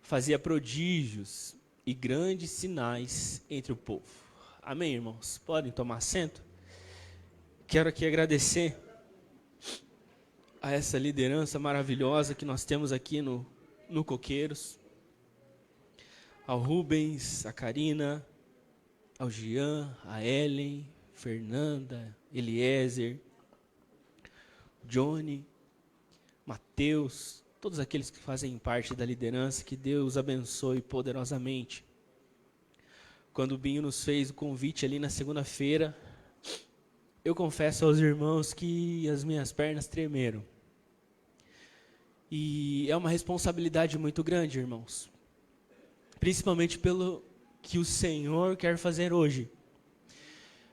fazia prodígios e grandes sinais entre o povo. Amém, irmãos? Podem tomar assento? Quero aqui agradecer a essa liderança maravilhosa que nós temos aqui no Coqueiros, ao Rubens, a Karina, ao Jean, a Ellen, Fernanda, Eliezer, Johnny, Mateus, todos aqueles que fazem parte da liderança, que Deus abençoe poderosamente. Quando o Binho nos fez o convite ali na segunda-feira, eu confesso aos irmãos que as minhas pernas tremeram. E é uma responsabilidade muito grande, irmãos. Principalmente pelo que o Senhor quer fazer hoje.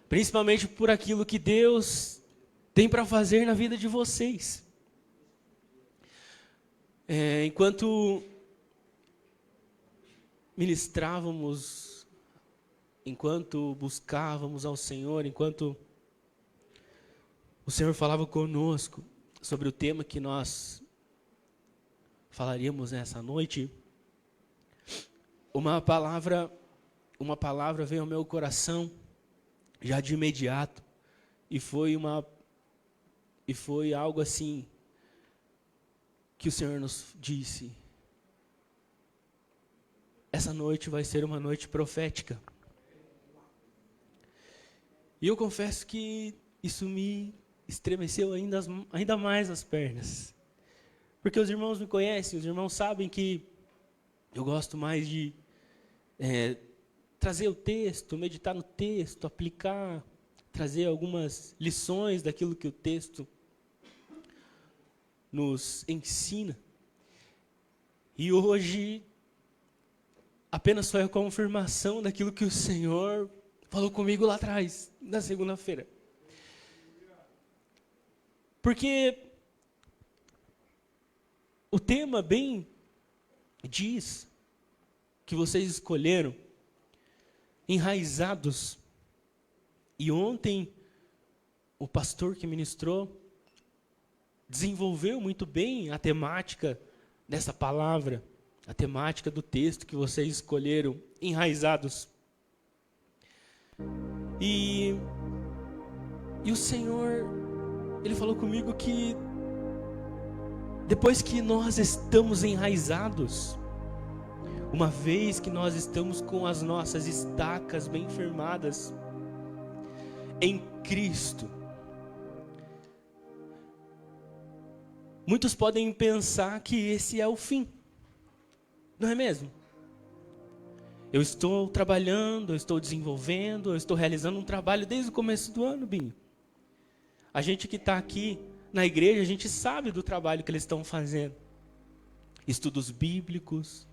Principalmente por aquilo que Deus tem para fazer na vida de vocês. Enquanto ministrávamos, enquanto buscávamos ao Senhor, enquanto o Senhor falava conosco sobre o tema que nós falaríamos nessa noite, uma palavra veio ao meu coração já de imediato, e foi algo assim que o Senhor nos disse: essa noite vai ser uma noite profética. E eu confesso que isso me estremeceu ainda mais as pernas. Porque os irmãos me conhecem, os irmãos sabem que eu gosto mais de trazer o texto, meditar no texto, aplicar, trazer algumas lições daquilo que o texto nos ensina. E hoje apenas foi a confirmação daquilo que o Senhor falou comigo lá atrás, na segunda-feira. Porque o tema bem diz que vocês escolheram enraizados. E ontem o pastor que ministrou desenvolveu muito bem a temática dessa palavra, a temática do texto que vocês escolheram, enraizados. E o Senhor, Ele falou comigo que depois que nós estamos enraizados, uma vez que nós estamos com as nossas estacas bem firmadas em Cristo, muitos podem pensar que esse é o fim, não é mesmo? Eu estou trabalhando, eu estou desenvolvendo, eu estou realizando um trabalho desde o começo do ano, Binho. A gente que está aqui na igreja, a gente sabe do trabalho que eles estão fazendo. Estudos bíblicos,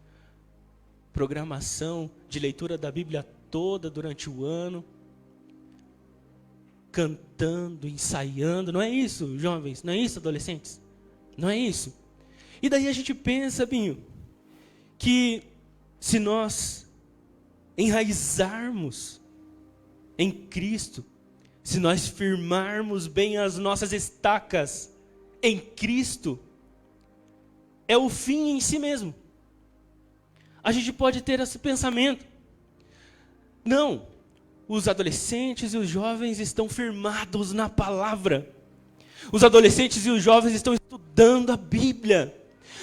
programação de leitura da Bíblia toda durante o ano, cantando, ensaiando, não é isso, jovens? Não é isso, adolescentes? Não é isso? E daí a gente pensa, Binho, que se nós enraizarmos em Cristo, se nós firmarmos bem as nossas estacas em Cristo, é o fim em si mesmo. A gente pode ter esse pensamento. Não, os adolescentes e os jovens estão firmados na palavra. Os adolescentes e os jovens estão estudando a Bíblia.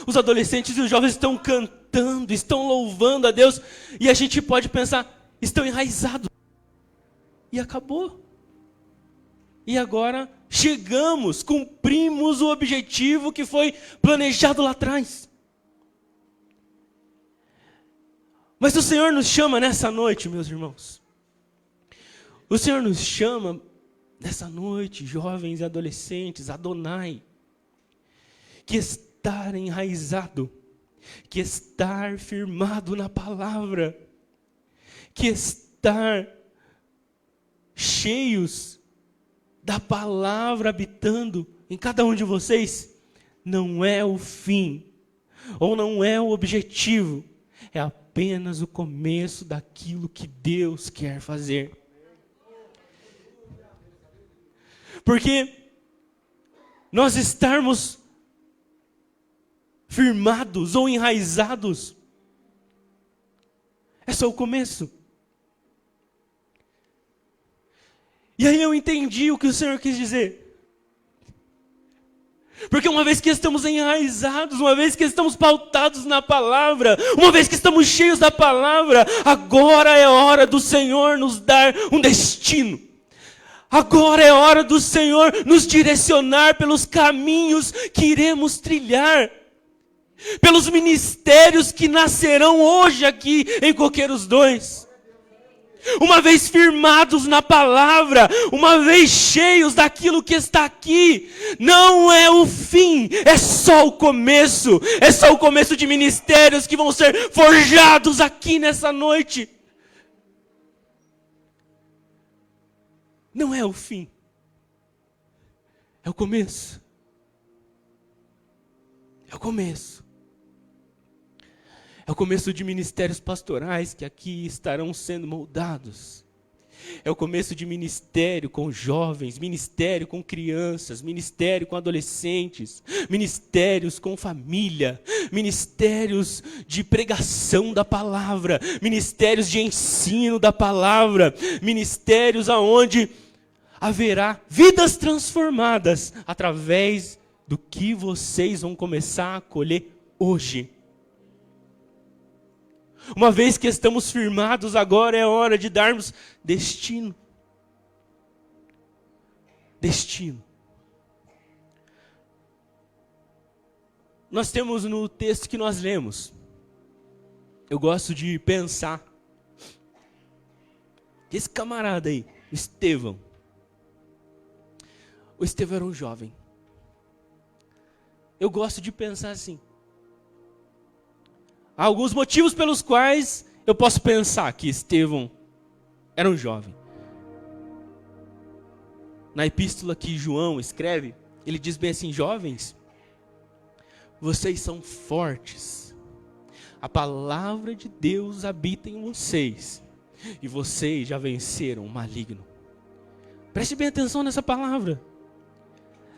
Os adolescentes e os jovens estão cantando, estão louvando a Deus. E a gente pode pensar, estão enraizados. E acabou. E agora chegamos, cumprimos o objetivo que foi planejado lá atrás. Mas o Senhor nos chama nessa noite, meus irmãos. O Senhor nos chama nessa noite, jovens e adolescentes, Adonai, que estar enraizado, que estar firmado na palavra, que estar cheios da palavra habitando em cada um de vocês, não é o fim, ou não é o objetivo, é apenas o começo daquilo que Deus quer fazer. Porque nós estarmos firmados ou enraizados É só o começo. E aí eu entendi o que o Senhor quis dizer. Porque uma vez que estamos enraizados, uma vez que estamos pautados na palavra, uma vez que estamos cheios da palavra, agora é hora do Senhor nos dar um destino. Agora é hora do Senhor nos direcionar pelos caminhos que iremos trilhar. Pelos ministérios que nascerão hoje aqui em Coqueiros 2. Uma vez firmados na palavra, uma vez cheios daquilo que está aqui, não é o fim, é só o começo. É só o começo de ministérios que vão ser forjados aqui nessa noite. Não é o fim, é o começo. É o começo. É o começo de ministérios pastorais que aqui estarão sendo moldados. É o começo de ministério com jovens, ministério com crianças, ministério com adolescentes, ministérios com família, ministérios de pregação da palavra, ministérios de ensino da palavra, ministérios aonde haverá vidas transformadas através do que vocês vão começar a colher hoje. Uma vez que estamos firmados, agora é hora de darmos destino. Destino. Nós temos no texto que nós lemos, eu gosto de pensar, que esse camarada aí, Estevão, o Estevão era um jovem. Eu gosto de pensar assim. Há alguns motivos pelos quais eu posso pensar que Estevão era um jovem. Na epístola que João escreve, ele diz bem assim: jovens, vocês são fortes. A palavra de Deus habita em vocês. E vocês já venceram o maligno. Preste bem atenção nessa palavra.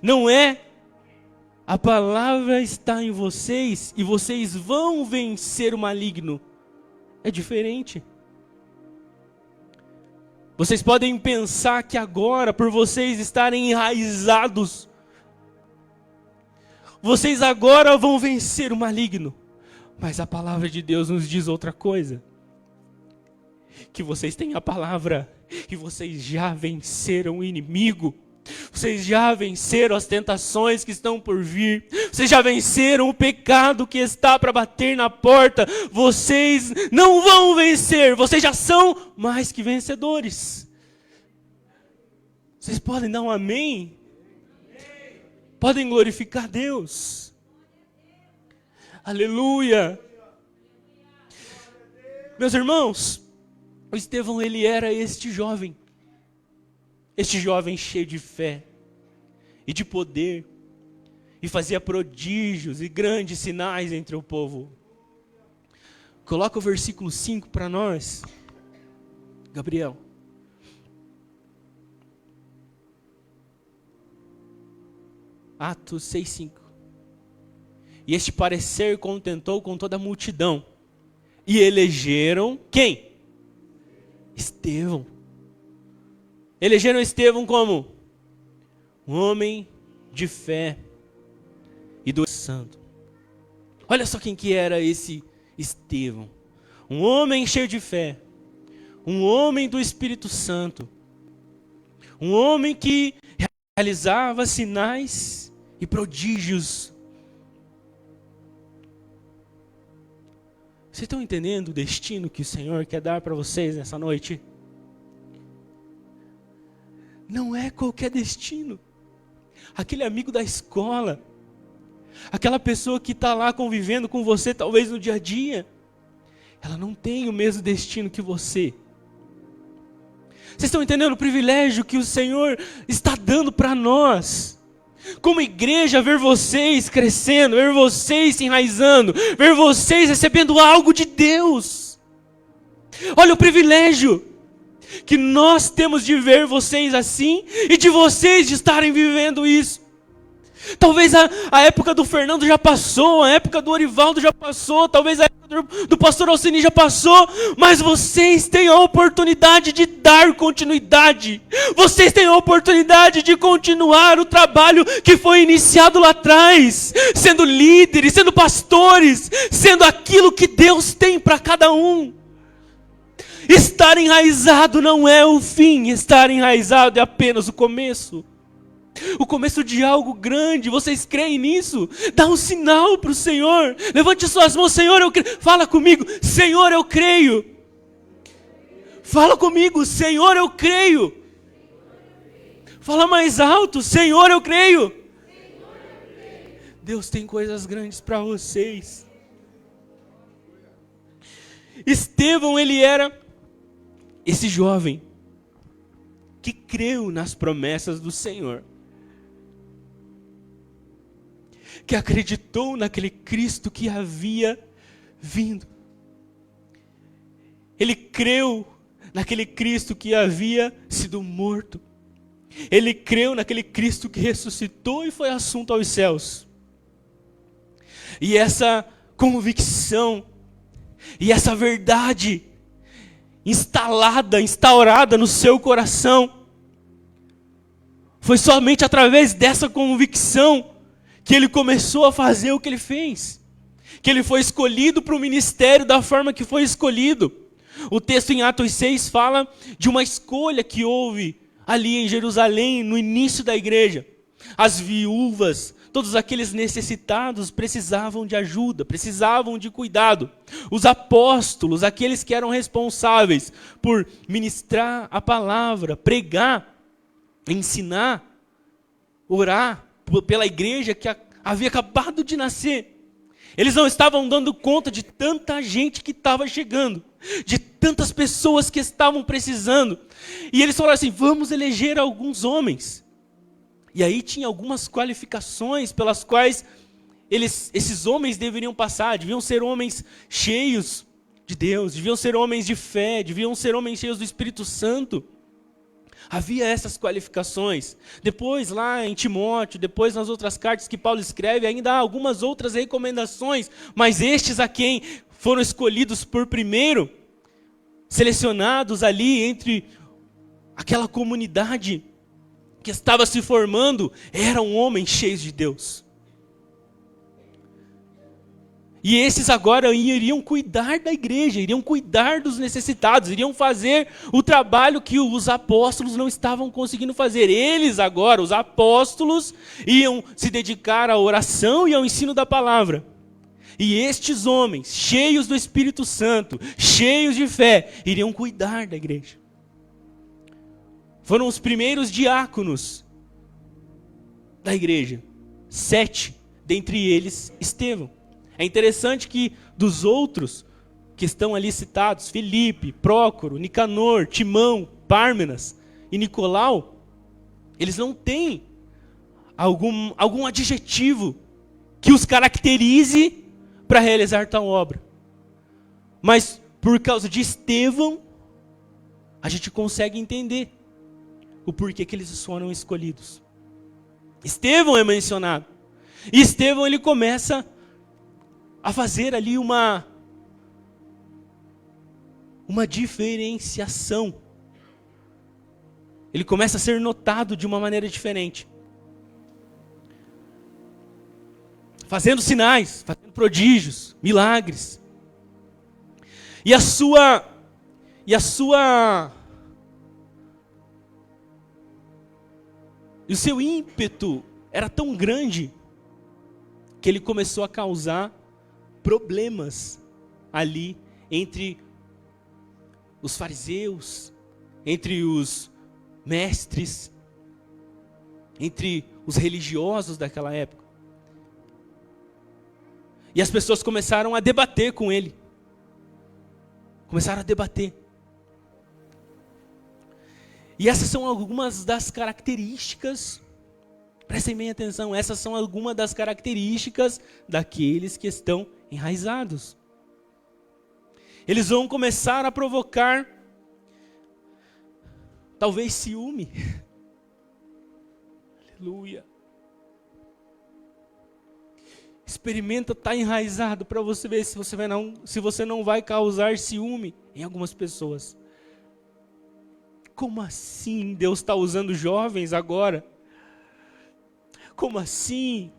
Não é a palavra está em vocês e vocês vão vencer o maligno. É diferente. Vocês podem pensar que agora, por vocês estarem enraizados, vocês agora vão vencer o maligno. Mas a palavra de Deus nos diz outra coisa. Que vocês têm a palavra e vocês já venceram o inimigo. Vocês já venceram as tentações que estão por vir. Vocês já venceram o pecado que está para bater na porta. Vocês não vão vencer. Vocês já são mais que vencedores. Vocês podem dar um amém? Podem glorificar Deus. Aleluia. Meus irmãos, o Estevão, ele era este jovem cheio de fé e de poder, e fazia prodígios e grandes sinais entre o povo. Coloca o versículo 5 para nós, Gabriel. Atos 6:5. E este parecer contentou com toda a multidão, e elegeram quem? Estevão. Elegeram Estevão como um homem de fé e do santo. Olha só quem que era esse Estevão. Um homem cheio de fé. Um homem do Espírito Santo. Um homem que realizava sinais e prodígios. Vocês estão entendendo o destino que o Senhor quer dar para vocês nessa noite? Não é qualquer destino. Aquele amigo da escola, aquela pessoa que está lá convivendo com você, talvez no dia a dia, ela não tem o mesmo destino que você. Vocês estão entendendo o privilégio que o Senhor está dando para nós? Como igreja, ver vocês crescendo, ver vocês se enraizando, ver vocês recebendo algo de Deus. Olha o privilégio que nós temos de ver vocês assim e de vocês de estarem vivendo isso. Talvez a época do Fernando já passou, a época do Orivaldo já passou, talvez a época do pastor Alcini já passou, mas vocês têm a oportunidade de dar continuidade. Vocês têm a oportunidade de continuar o trabalho que foi iniciado lá atrás, sendo líderes, sendo pastores, sendo aquilo que Deus tem para cada um. Estar enraizado não é o fim, estar enraizado é apenas o começo. O começo de algo grande. Vocês creem nisso? Dá um sinal para o Senhor. Levante suas mãos. Senhor, eu creio. Fala comigo. Senhor, eu creio. Fala comigo. Senhor, eu creio. Fala mais alto. Senhor, eu creio. Deus tem coisas grandes para vocês. Estevão, ele era esse jovem que creu nas promessas do Senhor, que acreditou naquele Cristo que havia vindo. Ele creu naquele Cristo que havia sido morto. Ele creu naquele Cristo que ressuscitou e foi assunto aos céus. E essa convicção, e essa verdade instaurada no seu coração, foi somente através dessa convicção que ele começou a fazer o que ele fez, que ele foi escolhido para o ministério da forma que foi escolhido. O texto em Atos 6 fala de uma escolha que houve ali em Jerusalém, no início da igreja. As viúvas, todos aqueles necessitados precisavam de ajuda, precisavam de cuidado. Os apóstolos, aqueles que eram responsáveis por ministrar a palavra, pregar, ensinar, orar pela igreja que havia acabado de nascer. Eles não estavam dando conta de tanta gente que estava chegando, de tantas pessoas que estavam precisando. E eles falaram assim: vamos eleger alguns homens. E aí tinha algumas qualificações pelas quais esses homens deveriam passar. Deviam ser homens cheios de Deus, deviam ser homens de fé, deviam ser homens cheios do Espírito Santo. Havia essas qualificações. Depois lá em Timóteo, depois nas outras cartas que Paulo escreve, ainda há algumas outras recomendações, mas estes a quem foram escolhidos por primeiro, selecionados ali entre aquela comunidade que estava se formando, eram homens cheios de Deus. E esses agora iriam cuidar da igreja, iriam cuidar dos necessitados, iriam fazer o trabalho que os apóstolos não estavam conseguindo fazer. Eles agora, os apóstolos, iam se dedicar à oração e ao ensino da palavra. E estes homens, cheios do Espírito Santo, cheios de fé, iriam cuidar da igreja. Foram os primeiros diáconos da igreja. 7, dentre eles Estevão. É interessante que dos outros que estão ali citados, Filipe, Prócoro, Nicanor, Timão, Pármenas e Nicolau, eles não têm algum adjetivo que os caracterize para realizar tal obra. Mas por causa de Estevão, a gente consegue entender o porquê que eles foram escolhidos. Estevão é mencionado. E Estevão, ele começa a fazer ali uma diferenciação. Ele começa a ser notado de uma maneira diferente. Fazendo sinais, fazendo prodígios, milagres. E o seu ímpeto era tão grande que ele começou a causar problemas ali entre os fariseus, entre os mestres, entre os religiosos daquela época. E as pessoas começaram a debater com ele. Começaram a debater. E essas são algumas das características, prestem bem atenção, essas são algumas das características daqueles que estão enraizados. Eles vão começar a provocar, talvez, ciúme. Aleluia. Experimenta estar enraizado para você ver se você não vai causar ciúme em algumas pessoas. Como assim Deus está usando jovens agora? Como assim?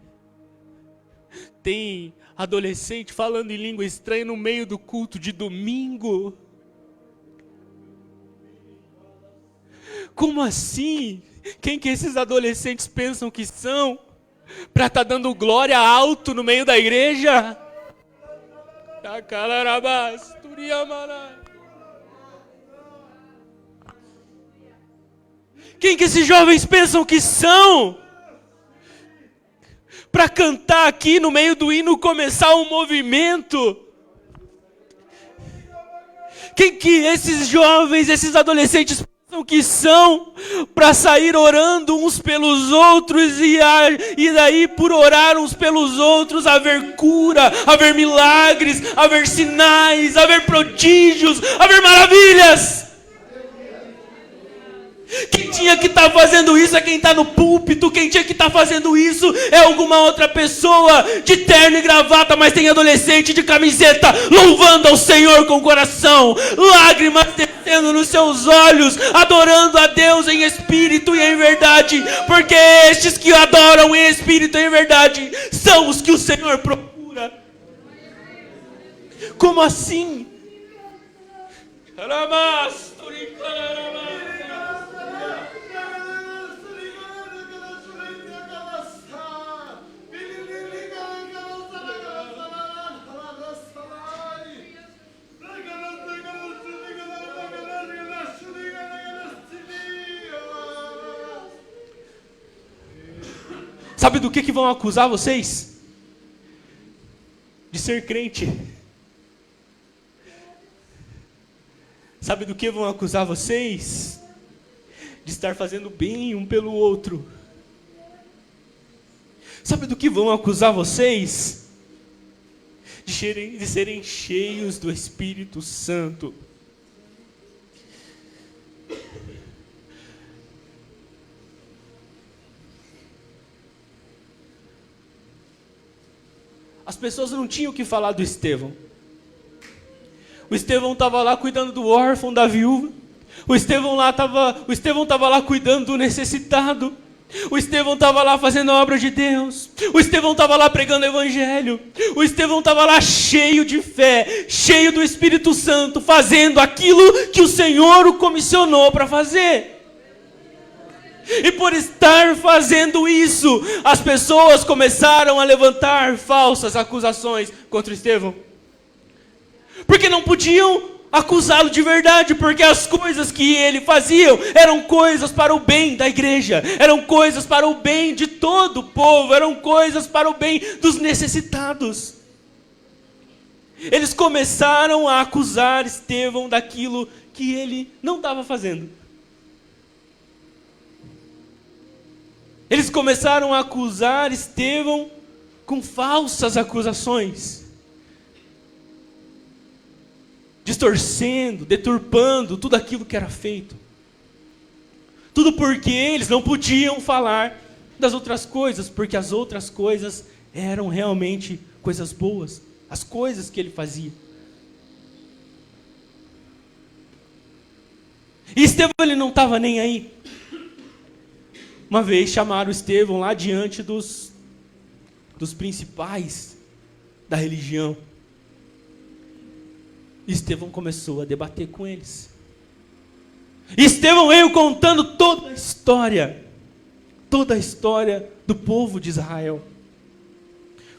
Tem adolescente falando em língua estranha no meio do culto de domingo. Como assim? Quem que esses adolescentes pensam que são? Para estar dando glória alto no meio da igreja? Quem que esses jovens pensam que são? Para cantar aqui no meio do hino, começar um movimento? Quem que esses jovens, esses adolescentes pensam que são? Para sair orando uns pelos outros e daí por orar uns pelos outros, haver cura, haver milagres, haver sinais, haver prodígios, haver maravilhas. Quem tinha que estar fazendo isso é quem está no púlpito. Quem tinha que estar fazendo isso é alguma outra pessoa de terno e gravata, mas tem adolescente de camiseta louvando ao Senhor com o coração, lágrimas descendo nos seus olhos, adorando a Deus em espírito e em verdade, porque estes que adoram em espírito e em verdade são os que o Senhor procura. Como assim? Sabe do que vão acusar vocês? De ser crente. Sabe do que vão acusar vocês? De estar fazendo bem um pelo outro. Sabe do que vão acusar vocês? De serem cheios do Espírito Santo. As pessoas não tinham o que falar do Estevão. O Estevão estava lá cuidando do órfão, da viúva. O Estevão estava lá cuidando do necessitado. O Estevão estava lá fazendo a obra de Deus. O Estevão estava lá pregando o evangelho. O Estevão estava lá cheio de fé, cheio do Espírito Santo, fazendo aquilo que o Senhor o comissionou para fazer. E por estar fazendo isso, as pessoas começaram a levantar falsas acusações contra Estevão. Porque não podiam acusá-lo de verdade, porque as coisas que ele fazia eram coisas para o bem da igreja, eram coisas para o bem de todo o povo, eram coisas para o bem dos necessitados. Eles começaram a acusar Estevão daquilo que ele não estava fazendo. Eles começaram a acusar Estevão com falsas acusações, distorcendo, deturpando tudo aquilo que era feito. Tudo porque eles não podiam falar das outras coisas, porque as outras coisas eram realmente coisas boas, as coisas que ele fazia. E Estevão, ele não estava nem aí. Uma vez chamaram Estevão lá diante dos principais da religião. E Estevão começou a debater com eles. E Estevão veio contando toda a história do povo de Israel.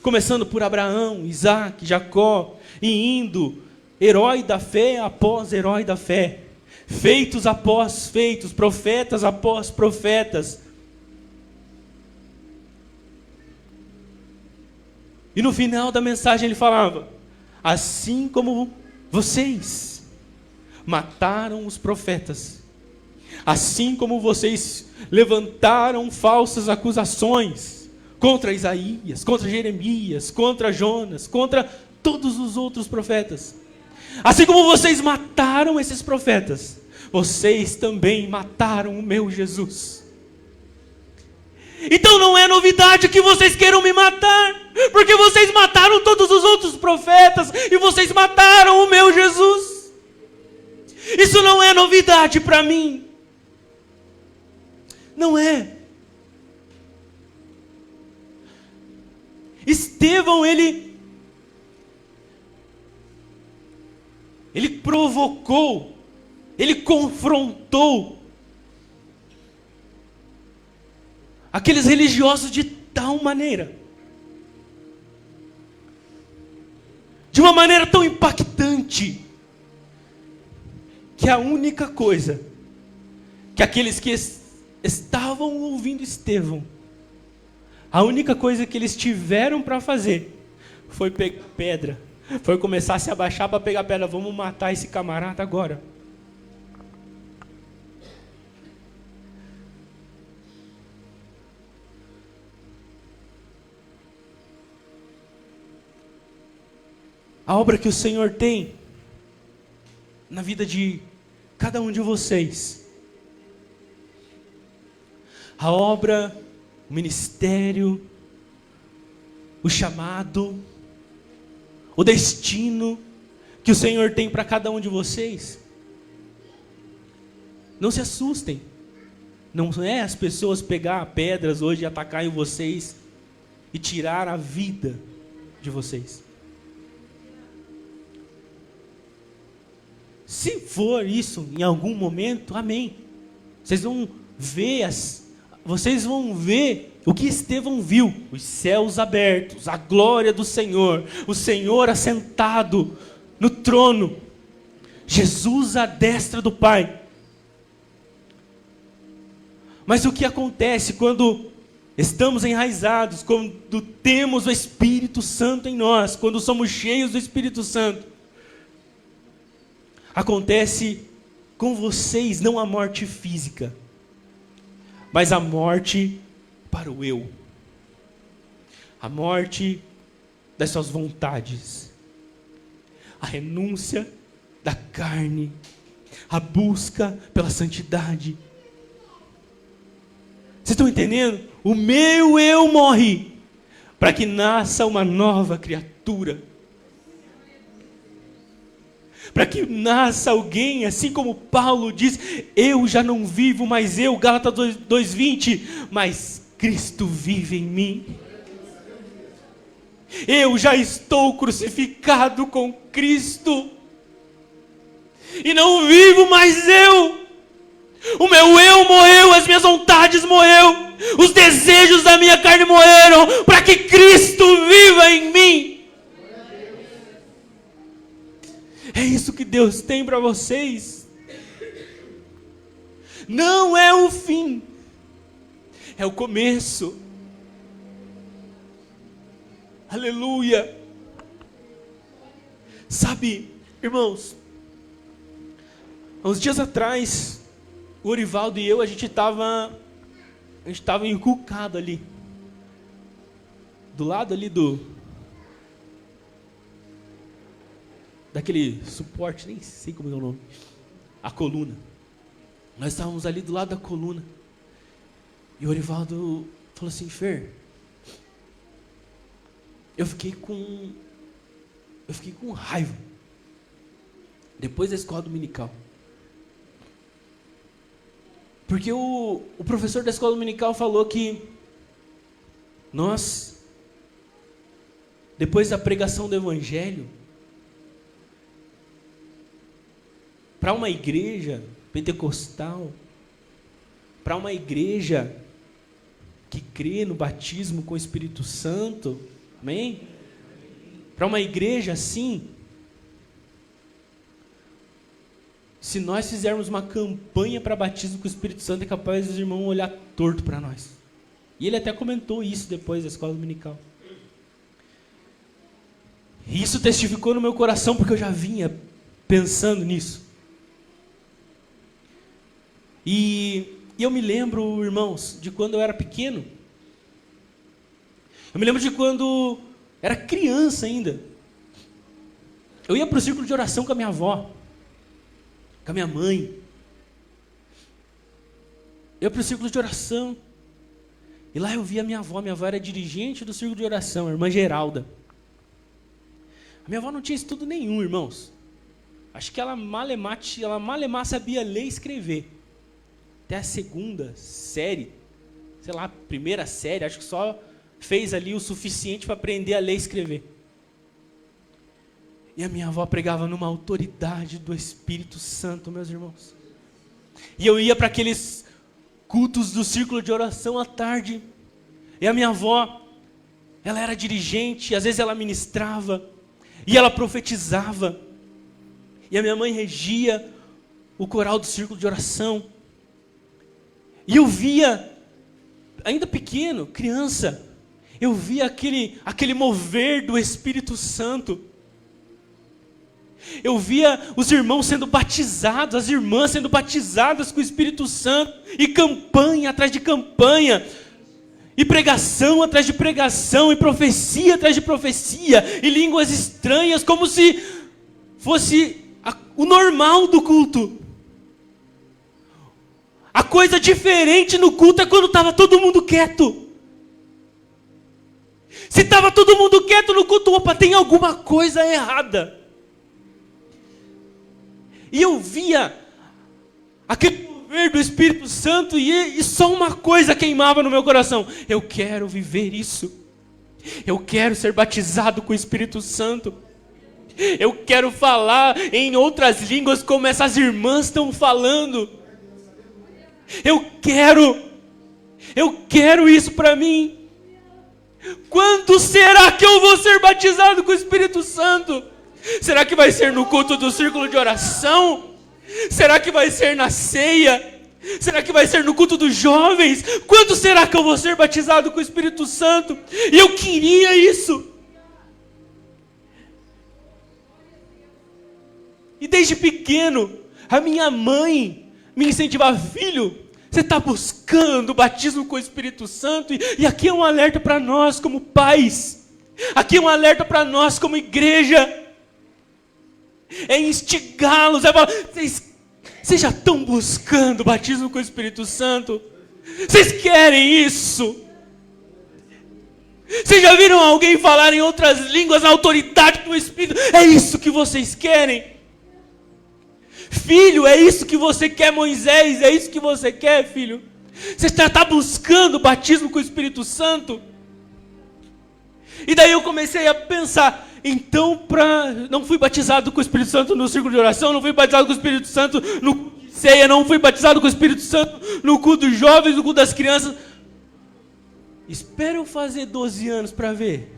Começando por Abraão, Isaac, Jacó, e indo herói da fé após herói da fé, feitos após feitos, profetas após profetas. E no final da mensagem ele falava: assim como vocês mataram os profetas, assim como vocês levantaram falsas acusações contra Isaías, contra Jeremias, contra Jonas, contra todos os outros profetas, assim como vocês mataram esses profetas, vocês também mataram o meu Jesus. Então não é novidade que vocês queiram me matar, porque vocês mataram todos os outros profetas e vocês mataram o meu Jesus. Isso não é novidade para mim. Não é. Estevão, ele provocou, ele confrontou aqueles religiosos de tal maneira, de uma maneira tão impactante, que a única coisa que aqueles que estavam ouvindo Estevão, a única coisa que eles tiveram para fazer foi pegar pedra, foi começar a se abaixar para pegar pedra. Vamos matar esse camarada agora. A obra que o Senhor tem na vida de cada um de vocês, a obra, o ministério, o chamado, o destino que o Senhor tem para cada um de vocês, não se assustem. Não é as pessoas pegar pedras hoje e atacar em vocês e tirar a vida de vocês. Se for isso em algum momento, amém. Vocês vão ver o que Estevão viu: os céus abertos, a glória do Senhor, o Senhor assentado no trono, Jesus à destra do Pai. Mas o que acontece quando estamos enraizados, quando temos o Espírito Santo em nós, quando somos cheios do Espírito Santo? Acontece com vocês não a morte física, mas a morte para o eu, a morte das suas vontades, a renúncia da carne, a busca pela santidade. Vocês estão entendendo? O meu eu morre para que nasça uma nova criatura, para que nasça alguém, assim como Paulo diz: eu já não vivo mais eu, Gálatas 2:20, mas Cristo vive em mim. Eu já estou crucificado com Cristo, e não vivo mais eu. O meu eu morreu, as minhas vontades morreram, os desejos da minha carne morreram, para que Cristo viva em mim. É isso que Deus tem para vocês. Não é o fim, é o começo. Aleluia. Sabe, irmãos, há uns dias atrás, o Orivaldo e eu, a gente estava encucado ali, do lado ali daquele suporte, nem sei como é o nome, a coluna. Nós estávamos ali do lado da coluna, e o Orivaldo falou assim: Fer, eu fiquei com raiva, depois da escola dominical, porque o professor da escola dominical falou que nós, depois da pregação do evangelho, para uma igreja pentecostal, para uma igreja que crê no batismo com o Espírito Santo, amém? Para uma igreja assim, se nós fizermos uma campanha para batismo com o Espírito Santo, é capaz dos irmãos olhar torto para nós. E ele até comentou isso depois da escola dominical. E isso testificou no meu coração, porque eu já vinha pensando nisso. E eu me lembro, irmãos, de quando eu era pequeno. Eu me lembro de quando era criança ainda. Eu ia para o círculo de oração com a minha avó, com a minha mãe. Eu ia para o círculo de oração. E lá eu vi a minha avó era dirigente do círculo de oração, a irmã Geralda. A minha avó não tinha estudo nenhum, irmãos. Acho que ela malemar sabia ler e escrever. Até a segunda série, sei lá, primeira série, acho que só fez ali o suficiente para aprender a ler e escrever. E a minha avó pregava numa autoridade do Espírito Santo, meus irmãos. E eu ia para aqueles cultos do círculo de oração à tarde. E a minha avó, ela era dirigente, às vezes ela ministrava, e ela profetizava. E a minha mãe regia o coral do círculo de oração. E eu via, ainda pequeno, criança, eu via aquele mover do Espírito Santo. Eu via os irmãos sendo batizados, as irmãs sendo batizadas com o Espírito Santo, e campanha atrás de campanha, e pregação atrás de pregação, e profecia atrás de profecia, e línguas estranhas, como se fosse o normal do culto. A coisa diferente no culto é quando estava todo mundo quieto. Se estava todo mundo quieto no culto, opa, tem alguma coisa errada. E eu via aquele mover do Espírito Santo e só uma coisa queimava no meu coração. Eu quero viver isso. Eu quero ser batizado com o Espírito Santo. Eu quero falar em outras línguas como essas irmãs estão falando. Eu quero isso para mim. Quando será que eu vou ser batizado com o Espírito Santo? Será que vai ser no culto do círculo de oração? Será que vai ser na ceia? Será que vai ser no culto dos jovens? Quando será que eu vou ser batizado com o Espírito Santo? E eu queria isso. E desde pequeno, a minha mãe me incentivava: filho, você está buscando o batismo com o Espírito Santo? E aqui é um alerta para nós como pais. Aqui é um alerta para nós como igreja. É instigá-los, é falar: vocês já estão buscando o batismo com o Espírito Santo? Vocês querem isso? Vocês já viram alguém falar em outras línguas na autoridade do Espírito? É isso que vocês querem? Filho, é isso que você quer, Moisés? É isso que você quer, filho? Você está buscando o batismo com o Espírito Santo? E daí eu comecei a pensar: então, não fui batizado com o Espírito Santo no círculo de oração, não fui batizado com o Espírito Santo no culto de ceia, não fui batizado com o Espírito Santo no culto dos jovens, no culto das crianças. Espera eu fazer 12 anos para ver.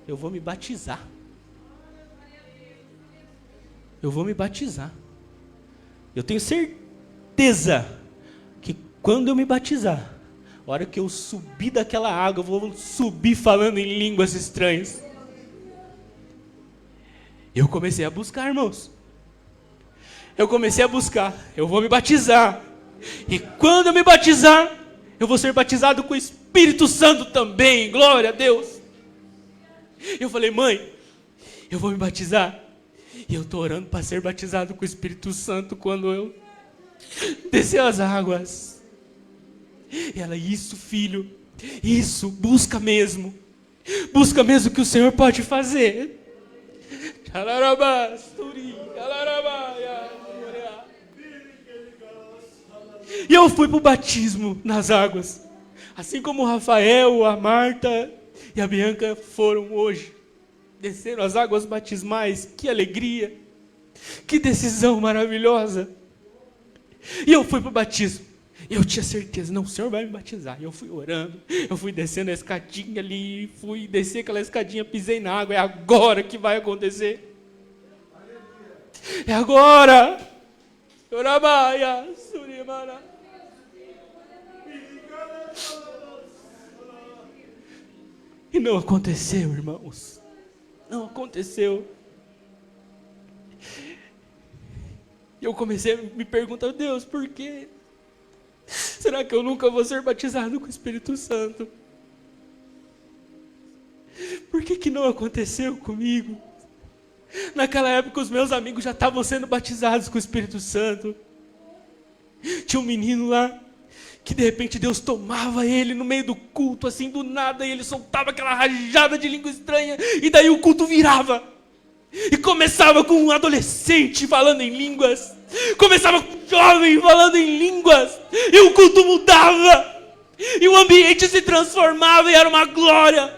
Eu vou me batizar. Eu vou me batizar. Eu tenho certeza que quando eu me batizar, a hora que eu subir daquela água, eu vou subir falando em línguas estranhas. Eu comecei a buscar, irmãos. Eu comecei a buscar. Eu vou me batizar. E quando eu me batizar, eu vou ser batizado com o Espírito Santo também. Glória a Deus. Eu falei: mãe, eu vou me batizar. E eu estou orando para ser batizado com o Espírito Santo quando eu descer as águas. E ela: isso, filho, isso, busca mesmo. Busca mesmo que o Senhor pode fazer. E eu fui para o batismo nas águas. Assim como o Rafael, a Marta e a Bianca foram hoje. Desceram as águas batismais. Que alegria. Que decisão maravilhosa. E eu fui para o batismo. Eu tinha certeza: não, o Senhor vai me batizar. E eu fui orando. Eu fui descendo a escadinha ali. Fui descer aquela escadinha, pisei na água. É agora que vai acontecer. É agora. E não aconteceu, irmãos. Não aconteceu. E eu comecei a me perguntar: Deus, por quê? Será que eu nunca vou ser batizado com o Espírito Santo? Por que não aconteceu comigo? Naquela época os meus amigos já estavam sendo batizados com o Espírito Santo. Tinha um menino lá que de repente Deus tomava ele no meio do culto, assim, do nada, e ele soltava aquela rajada de língua estranha, e daí o culto virava, e começava com um adolescente falando em línguas, começava com um jovem falando em línguas, e o culto mudava, e o ambiente se transformava, e era uma glória.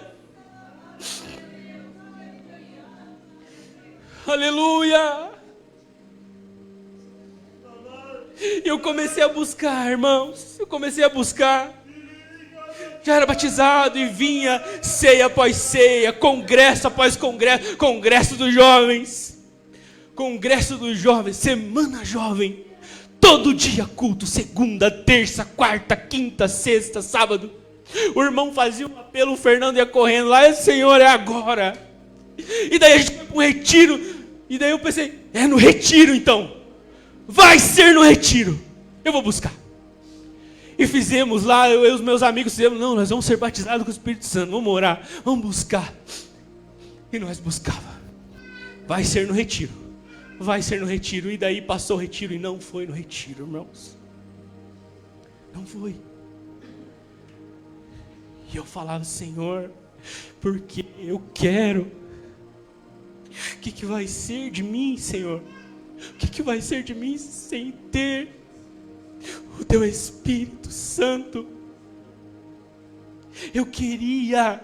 Aleluia! E eu comecei a buscar, irmãos, já era batizado e vinha ceia após ceia, congresso após congresso, congresso dos jovens, semana jovem, todo dia culto, segunda, terça, quarta, quinta, sexta, sábado. O irmão fazia um apelo, o Fernando ia correndo lá, Senhor, é agora. E daí a gente foi para um retiro, e daí eu pensei, é no retiro então, vai ser no retiro, eu vou buscar. E fizemos lá, eu e os meus amigos fizemos, não, nós vamos ser batizados com o Espírito Santo, vamos orar, vamos buscar. E nós buscava, vai ser no retiro, e daí passou o retiro e não foi no retiro, irmãos. Não foi. E eu falava, Senhor, porque eu quero. O que vai ser de mim, Senhor? O que vai ser de mim sem ter o Teu Espírito Santo? Eu queria,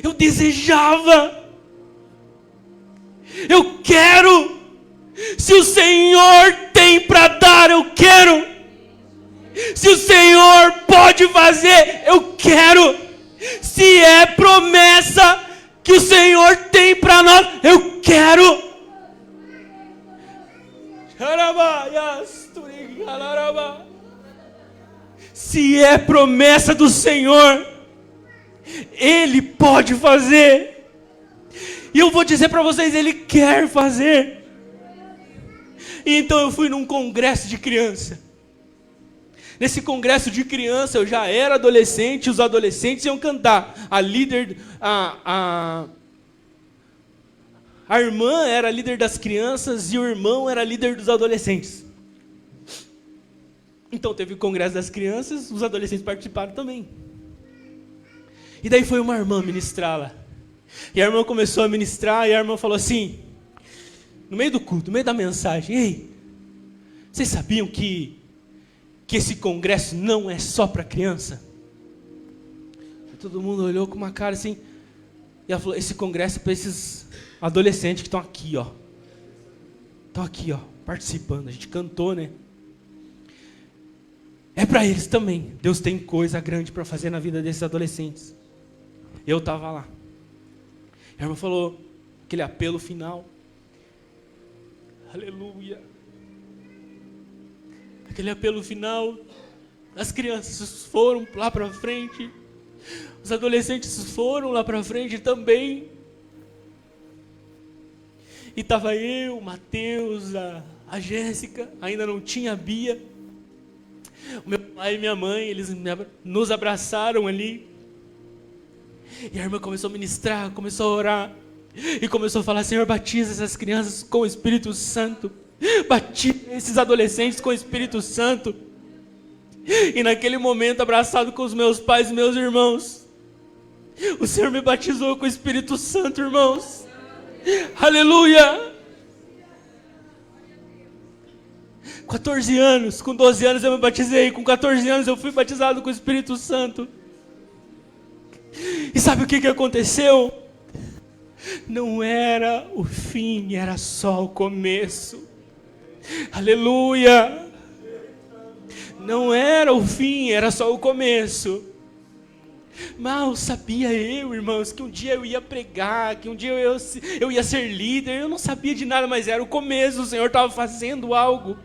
eu desejava, eu quero. Se o Senhor tem para dar, eu quero. Se o Senhor pode fazer, eu quero. Se é promessa que o Senhor tem para nós, eu quero. Se é promessa do Senhor, Ele pode fazer. E eu vou dizer para vocês, Ele quer fazer. E então eu fui num congresso de criança. Nesse congresso de criança eu já era adolescente, os adolescentes iam cantar. A irmã era líder das crianças e o irmão era líder dos adolescentes. Então teve o congresso das crianças, os adolescentes participaram também. E daí foi uma irmã ministrar lá. E a irmã começou a ministrar e a irmã falou assim, no meio do culto, no meio da mensagem, ei, vocês sabiam que esse congresso não é só para criança? Todo mundo olhou com uma cara assim, e ela falou, esse congresso é para esses adolescentes que estão aqui, ó. Estão aqui, ó, participando. A gente cantou, né? É para eles também. Deus tem coisa grande para fazer na vida desses adolescentes. Eu estava lá. A irmã falou aquele apelo final. Aleluia. Aquele apelo final. As crianças foram lá para frente. Os adolescentes foram lá para frente também. E estava eu, o Mateus, a Jéssica, ainda não tinha a Bia. O meu pai e minha mãe, eles nos abraçaram ali. E a irmã começou a ministrar, começou a orar. E começou a falar, Senhor, batiza essas crianças com o Espírito Santo. Batiza esses adolescentes com o Espírito Santo. E naquele momento, abraçado com os meus pais e meus irmãos, o Senhor me batizou com o Espírito Santo, irmãos. Aleluia! 14 anos, com 12 anos eu me batizei, com 14 anos eu fui batizado com o Espírito Santo. E sabe o que aconteceu? Não era o fim, era só o começo. Aleluia! Não era o fim, era só o começo. Mal sabia eu, irmãos, que um dia eu ia pregar, que um dia eu ia ser líder. Eu não sabia de nada, mas era o começo. O Senhor estava fazendo algo.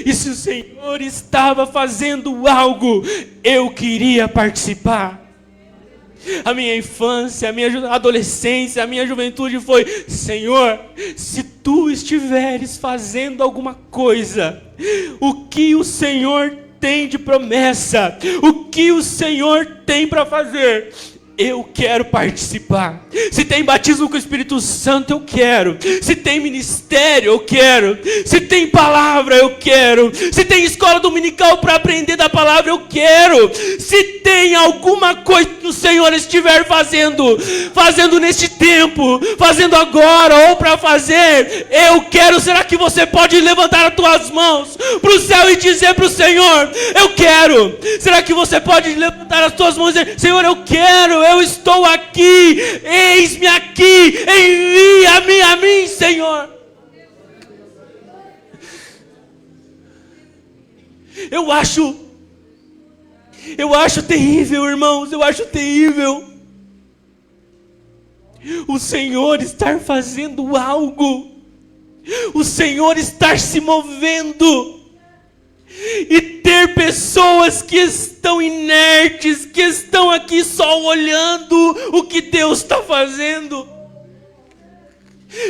E se o Senhor estava fazendo algo, eu queria participar. A minha infância, a minha adolescência, a minha juventude foi, Senhor, se Tu estiveres fazendo alguma coisa, o que o Senhor tem de promessa, o que o Senhor tem para fazer, eu quero participar. Se tem batismo com o Espírito Santo, eu quero. Se tem ministério, eu quero. Se tem palavra, eu quero. Se tem escola dominical para aprender da palavra, eu quero. Se tem alguma coisa que o Senhor estiver fazendo neste tempo, fazendo agora ou para fazer, eu quero. Será que você pode levantar as tuas mãos para o céu e dizer para o Senhor, eu quero? Será que você pode levantar as tuas mãos e dizer, Senhor, eu quero, eu estou aqui, eis-me aqui, envia-me a mim, Senhor. Eu acho terrível, irmãos, eu acho terrível o Senhor estar fazendo algo, o Senhor estar se movendo, e ter pessoas que estão inertes, que estão aqui só olhando o que Deus está fazendo.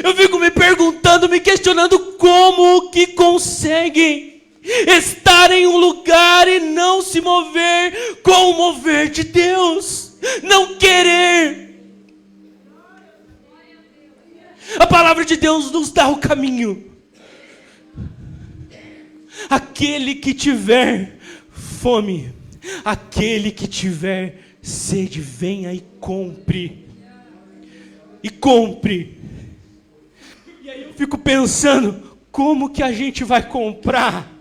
Eu fico me perguntando, me questionando, como que conseguem estar em um lugar e não se mover com o mover de Deus, não querer. A palavra de Deus nos dá o caminho. Aquele que tiver fome, aquele que tiver sede, venha e compre. E compre. E aí eu fico pensando, como que a gente vai comprar?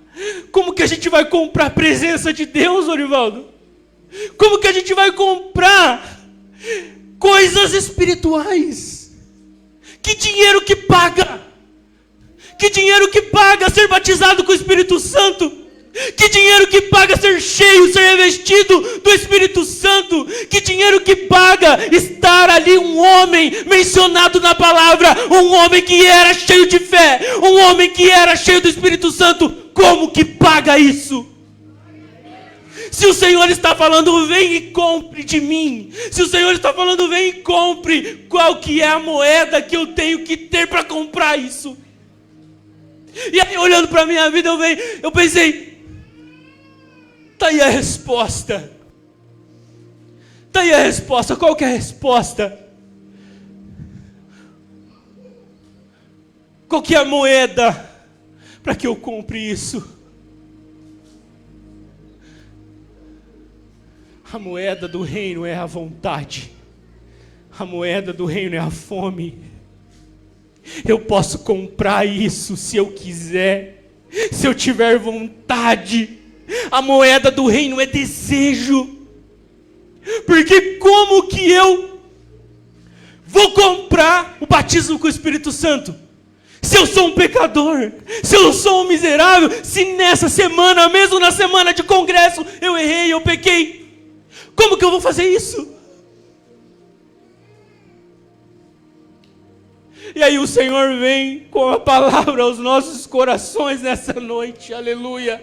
Como que a gente vai comprar a presença de Deus, Orivaldo? Como que a gente vai comprar coisas espirituais? Que dinheiro que paga? Que dinheiro que paga ser batizado com o Espírito Santo? Que dinheiro que paga ser cheio, ser revestido do Espírito Santo? Que dinheiro que paga estar ali um homem mencionado na palavra, um homem que era cheio de fé, um homem que era cheio do Espírito Santo? Como que paga isso? Se o Senhor está falando, vem e compre de mim. Se o Senhor está falando, vem e compre, qual que é a moeda que eu tenho que ter para comprar isso? E aí, olhando para a minha vida, eu pensei, está aí a resposta. Está aí a resposta. Qual que é a resposta? Qual que é a moeda para que eu compre isso? A moeda do reino é a vontade. A moeda do reino é a fome. Eu posso comprar isso se eu quiser, se eu tiver vontade. A moeda do reino é desejo. Porque como que eu vou comprar o batismo com o Espírito Santo? Se eu sou um pecador, se eu sou um miserável, se nessa semana, mesmo na semana de congresso, eu errei, eu pequei, como que eu vou fazer isso? E aí o Senhor vem com a palavra aos nossos corações nessa noite, aleluia.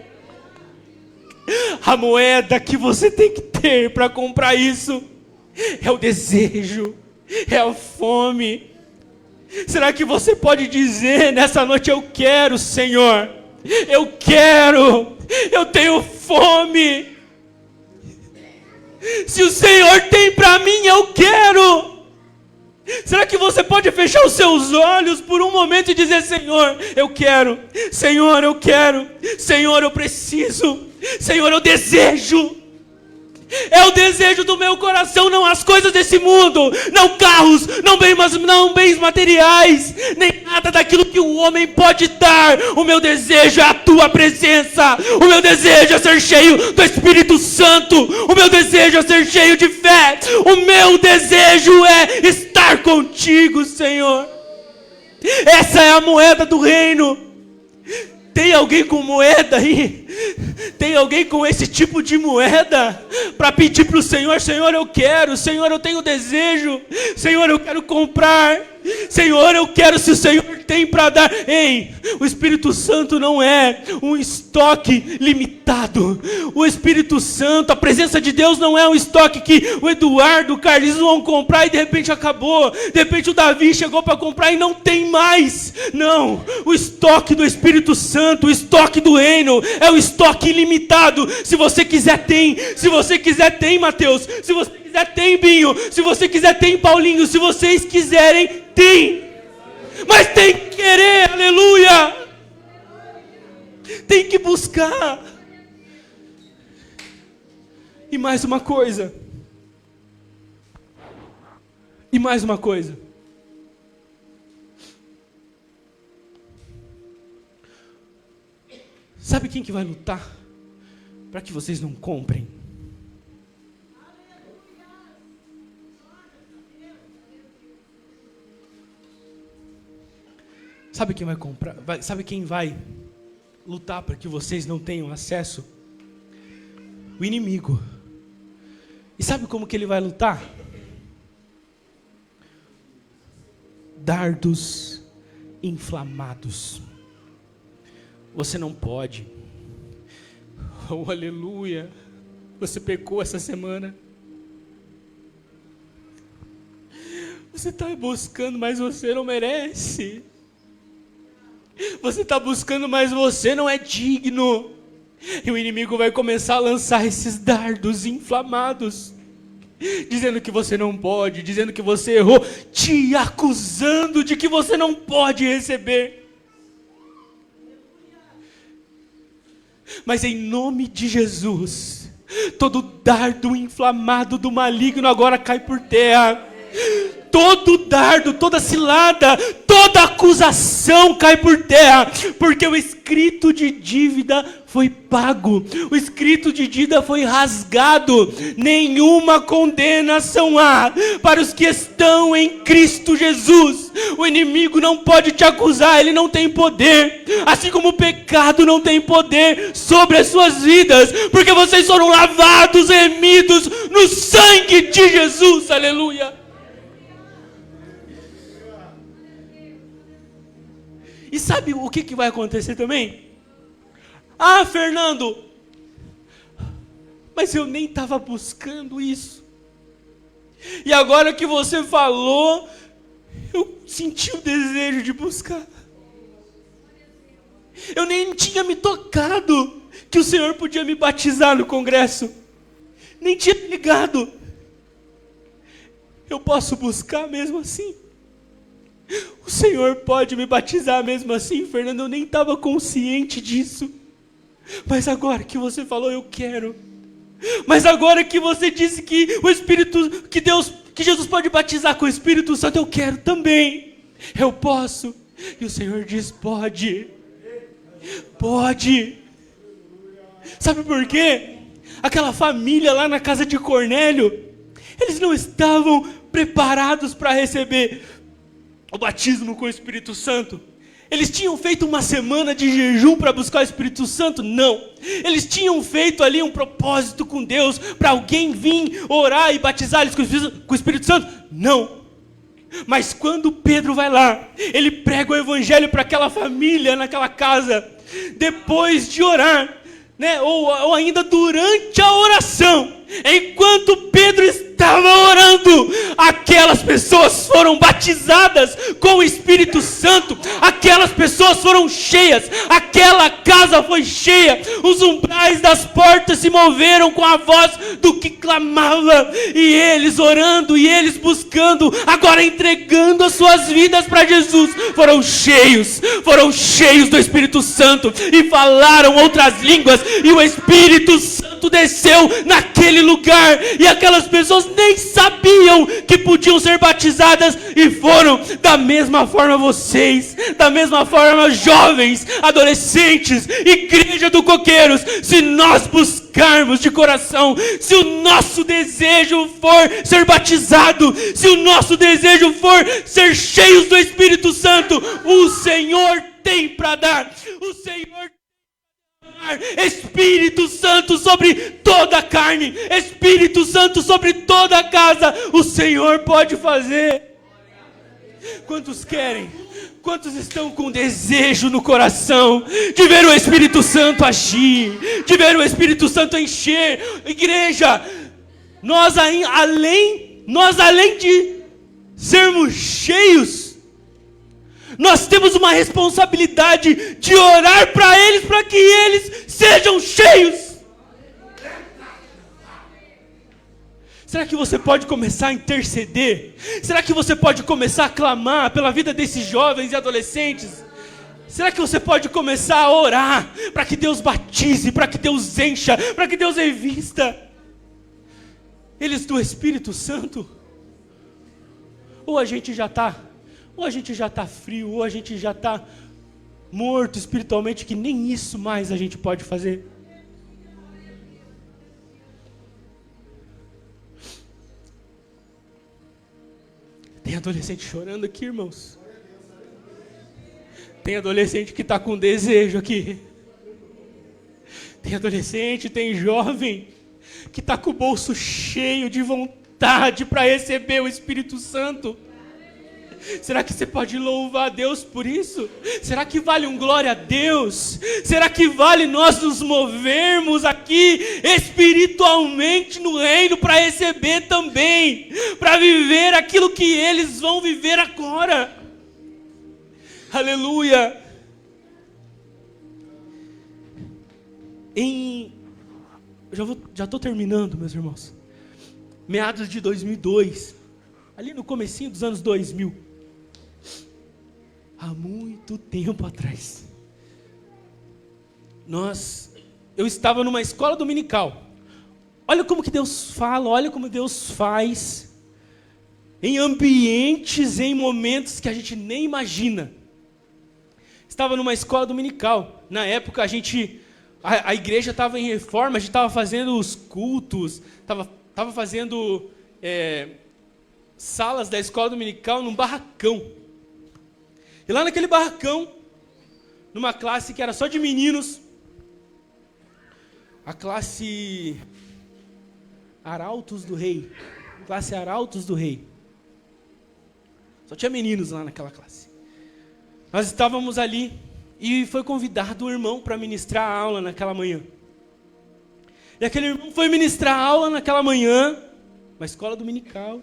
A moeda que você tem que ter para comprar isso é o desejo, é a fome. Será que você pode dizer nessa noite, eu quero, Senhor, eu quero, eu tenho fome. Se o Senhor tem para mim, eu quero. Será que você pode fechar os seus olhos por um momento e dizer, Senhor, eu quero, Senhor, eu quero, Senhor, eu preciso, Senhor, eu desejo. É o desejo do meu coração, não as coisas desse mundo, não carros, não bens materiais, nem nada daquilo que o homem pode dar. O meu desejo é a tua presença, o meu desejo é ser cheio do Espírito Santo, o meu desejo é ser cheio de fé, o meu desejo é estar contigo, Senhor. Essa é a moeda do reino. Tem alguém com moeda aí? Tem alguém com esse tipo de moeda para pedir para o Senhor, Senhor, eu quero, Senhor, eu tenho desejo, Senhor, eu quero comprar, Senhor, eu quero, se o Senhor tem para dar. Ei, o Espírito Santo não é um estoque limitado. O Espírito Santo, a presença de Deus não é um estoque que o Eduardo, o Carlinhos vão comprar e de repente acabou. De repente o Davi chegou para comprar e não tem mais. Não, o estoque do Espírito Santo, o estoque do reino é um estoque ilimitado. Se você quiser tem, se você quiser tem, Mateus. Se você quiser, tem, Binho. Se você quiser, tem, Paulinho. Se vocês quiserem, tem. Mas tem que querer, aleluia. Tem que buscar. E mais uma coisa. Sabe quem que vai lutar para que vocês não comprem? Sabe quem vai comprar? Sabe quem vai lutar para que vocês não tenham acesso? O inimigo. E sabe como que ele vai lutar? Dardos inflamados. Você não pode. Oh, aleluia. Você pecou essa semana. Você está buscando, mas você não merece. Você está buscando, mas você não é digno. E o inimigo vai começar a lançar esses dardos inflamados, dizendo que você não pode, dizendo que você errou, te acusando de que você não pode receber. Mas em nome de Jesus, todo dardo inflamado do maligno agora cai por terra. Todo dardo, toda cilada, toda acusação cai por terra, porque o escrito de dívida foi pago, o escrito de dívida foi rasgado. Nenhuma condenação há para os que estão em Cristo Jesus. O inimigo não pode te acusar, ele não tem poder, assim como o pecado não tem poder sobre as suas vidas, porque vocês foram lavados, remidos no sangue de Jesus, aleluia. E sabe o que vai acontecer também? Ah, Fernando, mas eu nem estava buscando isso. E agora que você falou, eu senti o desejo de buscar. Eu nem tinha me tocado que o Senhor podia me batizar no congresso. Nem tinha me ligado. Eu posso buscar mesmo assim? O Senhor pode me batizar mesmo assim, Fernando? Eu nem estava consciente disso. Mas agora que você falou, eu quero. Mas agora que você disse que o Espírito, que Jesus pode batizar com o Espírito Santo, eu quero também. Eu posso. E o Senhor diz, pode. Pode. Sabe por quê? Aquela família lá na casa de Cornélio, eles não estavam preparados para receber o batismo com o Espírito Santo. Eles tinham feito uma semana de jejum para buscar o Espírito Santo? Não. Eles tinham feito ali um propósito com Deus para alguém vir orar e batizar eles com o Espírito Santo? Não. Mas quando Pedro vai lá, ele prega o evangelho para aquela família naquela casa, depois de orar, né? Ou ainda durante a oração, enquanto Pedro estava orando, aquelas pessoas foram batizadas com o Espírito Santo, aquelas pessoas foram cheias, aquela casa foi cheia, os umbrais das portas se moveram com a voz do que clamava, e eles orando, e eles buscando, agora entregando as suas vidas para Jesus, foram cheios do Espírito Santo, e falaram outras línguas, e o Espírito Santo desceu naquele lugar, e aquelas pessoas nem sabiam que podiam ser batizadas, e foram. Da mesma forma vocês, da mesma forma jovens, adolescentes, igreja do Coqueiros, se nós buscarmos de coração, se o nosso desejo for ser batizado, se o nosso desejo for ser cheios do Espírito Santo, o Senhor tem para dar, o Senhor Espírito Santo sobre toda a carne, Espírito Santo sobre toda a casa, o Senhor pode fazer. Quantos querem? Quantos estão com desejo no coração de ver o Espírito Santo agir, de ver o Espírito Santo encher? Igreja, nós além de sermos cheios, nós temos uma responsabilidade de orar para eles, para que eles sejam cheios. Será que você pode começar a interceder? Será que você pode começar a clamar pela vida desses jovens e adolescentes? Será que você pode começar a orar para que Deus batize, para que Deus encha, para que Deus revista eles do Espírito Santo? Ou a gente já está frio, ou a gente já está morto espiritualmente, que nem isso mais a gente pode fazer. Tem adolescente chorando aqui, irmãos. Tem adolescente que está com desejo aqui. Tem adolescente, tem jovem que está com o bolso cheio de vontade para receber o Espírito Santo. Será que você pode louvar a Deus por isso? Será que vale um glória a Deus? Será que vale nós nos movermos aqui espiritualmente no reino para receber também, para viver aquilo que eles vão viver agora? Aleluia! Já estou terminando, meus irmãos. Meados de 2002, ali no comecinho dos anos 2000, há muito tempo atrás, eu estava numa escola dominical. Olha como que Deus fala, olha como Deus faz, em ambientes, em momentos que a gente nem imagina. Estava numa escola dominical. Na época a igreja estava em reforma, a gente estava fazendo os cultos, estava fazendo salas da escola dominical num barracão. E lá naquele barracão, numa classe que era só de meninos, a classe Arautos do Rei, só tinha meninos lá naquela classe. Nós estávamos ali e foi convidado um irmão para ministrar a aula naquela manhã. E aquele irmão foi ministrar a aula naquela manhã, uma escola dominical.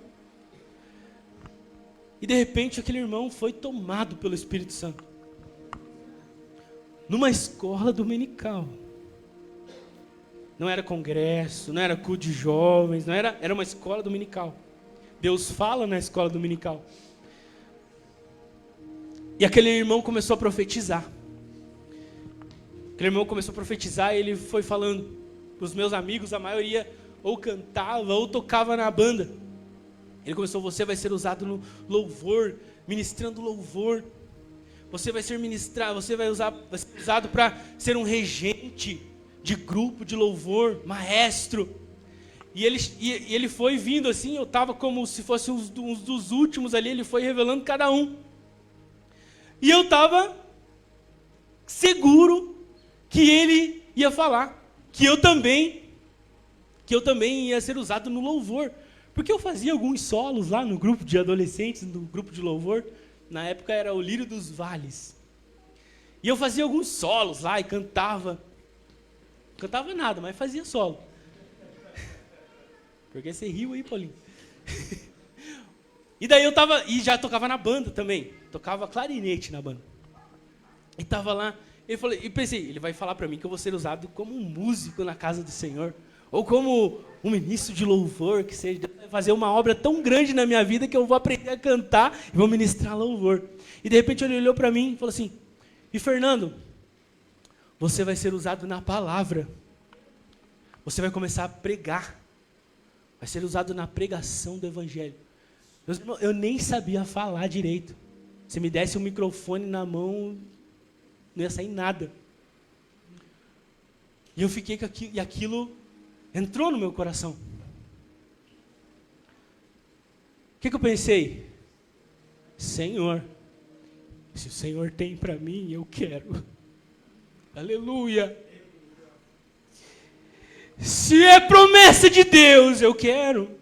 E de repente aquele irmão foi tomado pelo Espírito Santo. Numa escola dominical. Não era congresso, não era culto de jovens, era uma escola dominical. Deus fala na escola dominical. E aquele irmão começou a profetizar. E ele foi falando para os meus amigos, a maioria ou cantava ou tocava na banda. Ele começou: você vai ser usado no louvor, ministrando louvor. Você vai ser usado para ser um regente de grupo de louvor, maestro. E ele foi vindo assim, eu estava como se fosse uns dos últimos ali, ele foi revelando cada um. E eu estava seguro que ele ia falar, que eu também ia ser usado no louvor. Porque eu fazia alguns solos lá no grupo de adolescentes, no grupo de louvor. Na época era o Lírio dos Vales. E eu fazia alguns solos lá e cantava. Cantava nada, mas fazia solo. Porque você riu aí, Paulinho. E daí e já tocava na banda também. Tocava clarinete na banda. E estava lá, e pensei, ele vai falar para mim que eu vou ser usado como um músico na casa do Senhor. Ou como um ministro de louvor, que seja, Deus vai fazer uma obra tão grande na minha vida que eu vou aprender a cantar e vou ministrar louvor. E de repente ele olhou para mim e falou assim: e Fernando, você vai ser usado na palavra. Você vai começar a pregar. Vai ser usado na pregação do evangelho. Eu nem sabia falar direito. Se me desse um microfone na mão, não ia sair nada. E eu fiquei com aquilo, e aquilo entrou no meu coração. O que eu pensei? Senhor, se o Senhor tem para mim, eu quero. Aleluia. Se é promessa de Deus, eu quero.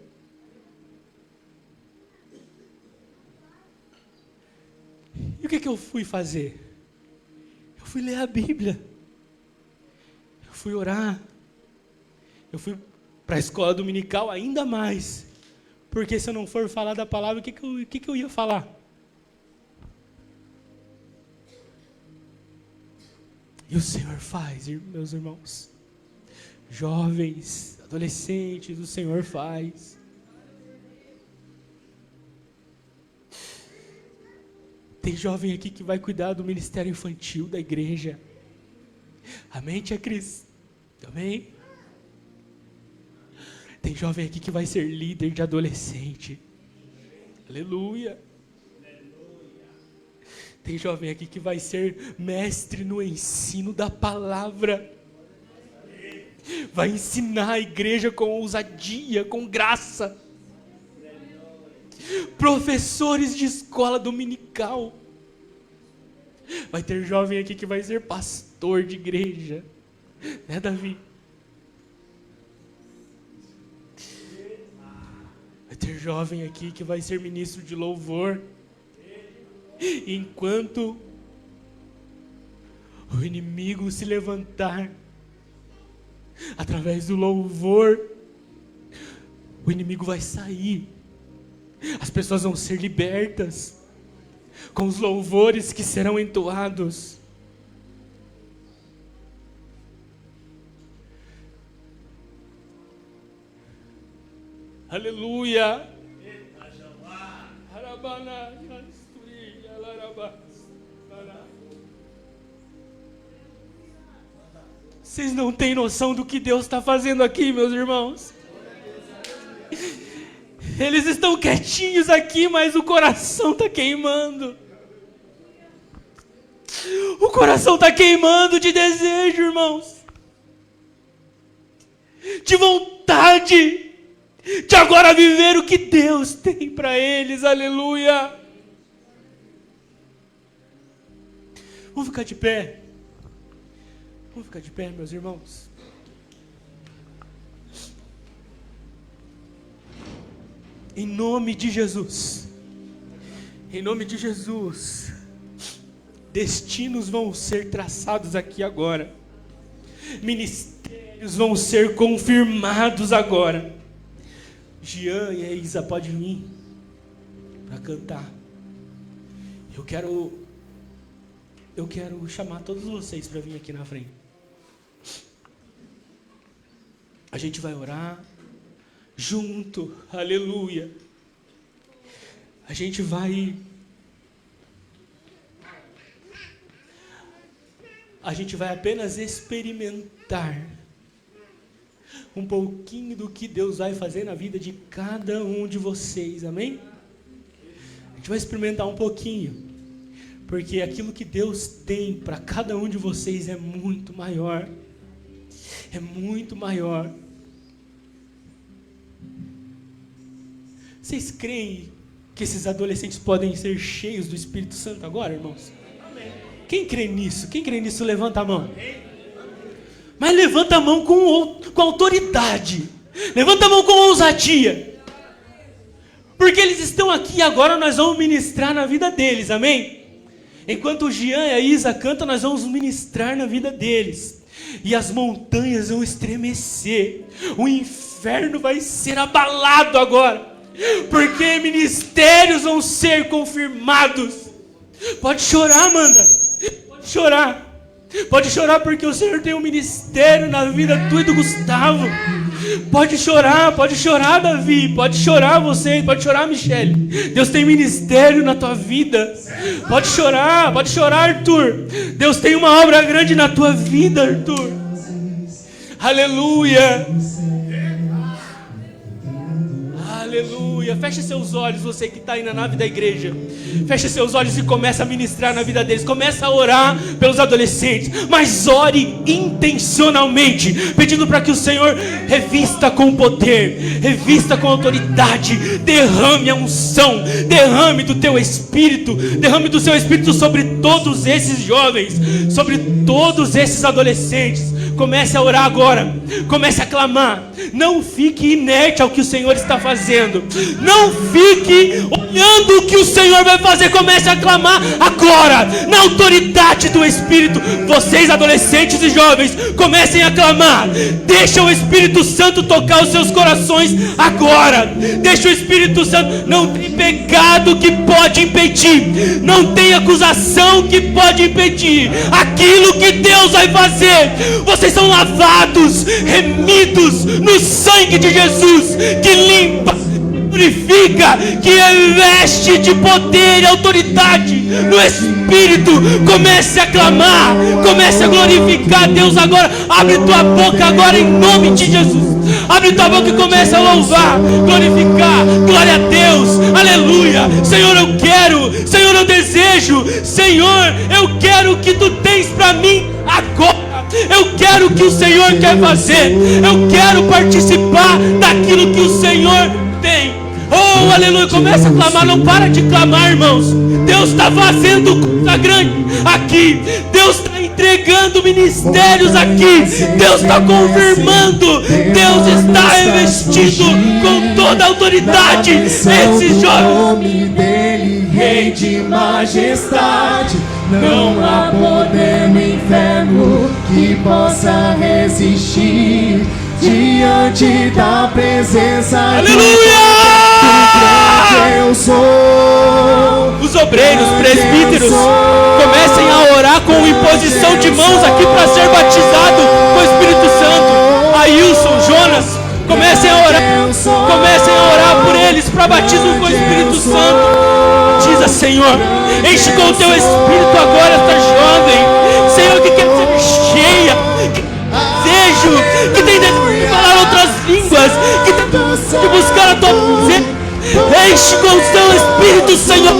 E o que eu fui fazer? Eu fui ler a Bíblia. Eu fui orar. Eu fui para a escola dominical ainda mais. Porque se eu não for falar da palavra, o que eu ia falar? E o Senhor faz, meus irmãos. Jovens, adolescentes, o Senhor faz. Tem jovem aqui que vai cuidar do ministério infantil da igreja. Amém, tia Cris? Amém? Tem jovem aqui que vai ser líder de adolescente. Aleluia. Tem jovem aqui que vai ser mestre no ensino da palavra. Vai ensinar a igreja com ousadia, com graça. Professores de escola dominical. Vai ter jovem aqui que vai ser pastor de igreja. Né, Davi? Vai ter jovem aqui que vai ser ministro de louvor. Enquanto o inimigo se levantar, através do louvor, o inimigo vai sair. As pessoas vão ser libertas com os louvores que serão entoados. Aleluia. Vocês não têm noção do que Deus está fazendo aqui, meus irmãos. Eles estão quietinhos aqui, mas o coração está queimando. O coração está queimando de desejo, irmãos. De vontade de agora viver o que Deus tem para eles. Aleluia. Vamos ficar de pé. Vamos ficar de pé, meus irmãos. Em nome de Jesus. Em nome de Jesus. Destinos vão ser traçados aqui agora. Ministérios vão ser confirmados agora. Jean e a Isa podem vir para cantar. Eu quero chamar todos vocês para vir aqui na frente. A gente vai orar junto, aleluia. A gente vai apenas experimentar um pouquinho do que Deus vai fazer na vida de cada um de vocês, amém? A gente vai experimentar um pouquinho, porque aquilo que Deus tem para cada um de vocês é muito maior. É muito maior. Vocês creem que esses adolescentes podem ser cheios do Espírito Santo agora, irmãos? Amém. Quem crê nisso? Quem crê nisso, levanta a mão. Mas levanta a mão com autoridade. Levanta a mão com ousadia. Porque eles estão aqui agora, nós vamos ministrar na vida deles, amém? Enquanto o Jean e a Isa cantam, nós vamos ministrar na vida deles. E as montanhas vão estremecer. O inferno vai ser abalado agora. Porque ministérios vão ser confirmados. Pode chorar, Amanda. Pode chorar. Pode chorar porque o Senhor tem um ministério na vida tua e do Gustavo. Pode chorar, Davi. Pode chorar você, pode chorar, Michele. Deus tem ministério na tua vida. Pode chorar, Arthur. Deus tem uma obra grande na tua vida, Arthur. Aleluia. Aleluia. Feche seus olhos, você que está aí na nave da igreja. Feche seus olhos e começa a ministrar na vida deles. Começa a orar pelos adolescentes. Mas ore intencionalmente, pedindo para que o Senhor revista com poder, revista com autoridade. Derrame a unção, derrame do teu Espírito, derrame do seu Espírito sobre todos esses jovens, sobre todos esses adolescentes. Comece a orar agora. Comece a clamar. Não fique inerte ao que o Senhor está fazendo. Não fique olhando o que o Senhor vai fazer. Comece a clamar agora, na autoridade do Espírito. Vocês, adolescentes e jovens, comecem a clamar. Deixa o Espírito Santo tocar os seus corações agora. Deixa o Espírito Santo. Não tem pecado que pode impedir. Não tem acusação que pode impedir aquilo que Deus vai fazer. Vocês são lavados, remidos no sangue de Jesus, que limpa, glorifica, que reveste de poder e autoridade no Espírito. Comece a clamar, comece a glorificar Deus agora. Abre tua boca agora em nome de Jesus. Abre tua boca e comece a louvar, glorificar. Glória a Deus, aleluia. Senhor, eu quero, Senhor, eu desejo, Senhor, eu quero o que tu tens para mim agora. Eu quero o que o Senhor quer fazer. Eu quero participar daquilo que o Senhor tem. Oh, aleluia. Começa a clamar, não para de clamar, irmãos. Deus está fazendo coisa grande aqui. Deus está entregando ministérios aqui. Deus está confirmando. Deus está revestido com toda a autoridade. Esse jovem dele, Rei de majestade. Não há poder no inferno que possa resistir diante da presença. Aleluia! Eu sou. Os obreiros, presbíteros, comecem a orar com imposição de mãos aqui para ser batizado com o Espírito Santo. Ailson, Jonas, comecem a orar por eles para batismo com o Espírito Santo. Batiza, Senhor, enche com o teu Espírito agora esta jovem, Senhor, que quer ser cheia, que desejo, que tem desejo de falar outras línguas, que tem desejo de buscar a tua presença. Enche com o teu Espírito, Senhor.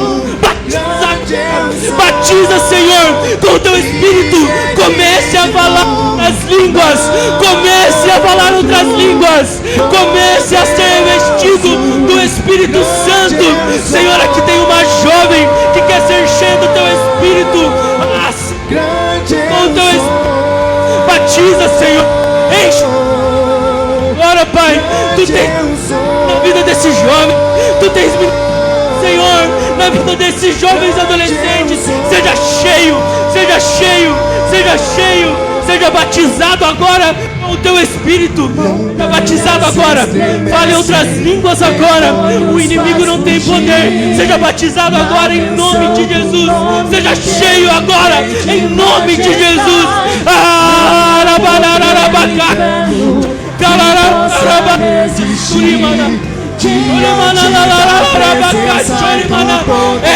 Batiza, Senhor, com o teu Espírito. Comece a falar outras línguas. Comece a falar outras línguas. Comece a ser revestido do Espírito Santo. Senhor, aqui tem uma jovem que quer ser cheia do teu Espírito. Com o teu Espírito. Batiza, Senhor. Enche. Agora, Pai, tu tens na vida desse jovem. Tu tens, Senhor, na vida desses jovens adolescentes. Seja cheio, seja cheio, seja cheio. Seja batizado agora com o teu Espírito. Seja batizado agora. Fale outras línguas agora. O inimigo não tem poder. Seja batizado agora em nome de Jesus. Seja cheio agora em nome de Jesus.